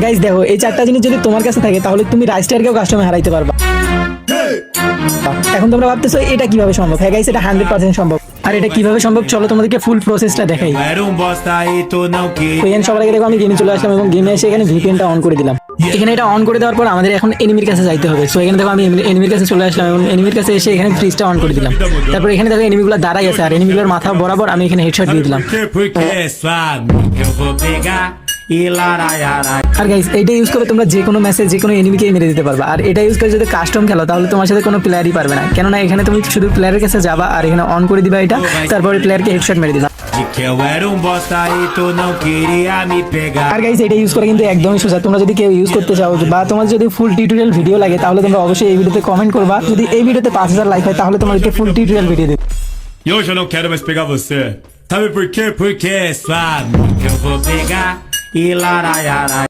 Guys দেখো, এই চারটা জিনিস যদি তোমার কাছে থাকে তাহলে তুমি রাইস্টারকেও কাস্টমে হারাইতে পারবা। এখন তোমরা ভাবতেছো এটা কিভাবে সম্ভব? হ্যাঁ গাইস, এটা 100% সম্ভব। আর এটা কিভাবে সম্ভব চলো তোমাদেরকে ফুল প্রসেসটা দেখাই। Era um bosta e tu não queria. এখানে সবার আগে দেখো আমি গেমে চলে আসলাম এবং গেমে এসে এখানে ভিপিএনটা অন করে দিলাম। এখানে এটা অন করে দেওয়ার পর আমাদের এখন এনিমির কাছে যাইতে হবে। সো এখানে দেখো আমি এনিমির কাছে চলে আসলাম এবং এনিমির কাছে এসে এখানে ফ্রিজটা অন করে দিলাম। তারপর এখানে দেখো এনিমিগুলো দাঁড়াই আছে আর এনিমিগুলোর মাথা বরাবর আমি এখানে হেডশট দিয়ে দিলাম। Porque é sua amiga, eu vou pegar e laraiarai. আর গাইস এইটা ইউজ করে তোমরা যে কোনো ম্যাচে যে কোনো এনিমিকে মেরে দিতে পারবা। আর এটা ইউজ করে যদি কাস্টম খেলো তাহলে তোমার সাথে কোনো প্লেয়ারই পারবে না, কেননা এখানে তুমি শুধু প্লেয়ারের কাছে যাবা আর এখানে অন করে দিবা এটা, তারপরে প্লেয়ারকে হেডশট মেরে দিবা। De que eu era um bosta e tu não queria me pegar. আর গাইস এটা ইউজ করে কিন্তু একদমই সোজা। তোমরা যদি কেউ ইউজ করতে চাও বা তোমার যদি ফুল টিউটোরিয়াল ভিডিও লাগে তাহলে তোমরা অবশ্যই এই ভিডিওতে কমেন্ট করবা। যদি এই ভিডিওতে 5000 লাইক হয় তাহলে তোমাদেরকে ফুল টিউটোরিয়াল ভিডিও দেব। E hoje eu não quero mais pegar você. Sabe por quê? Porque é sua amiga, eu vou pegar e laraiarai.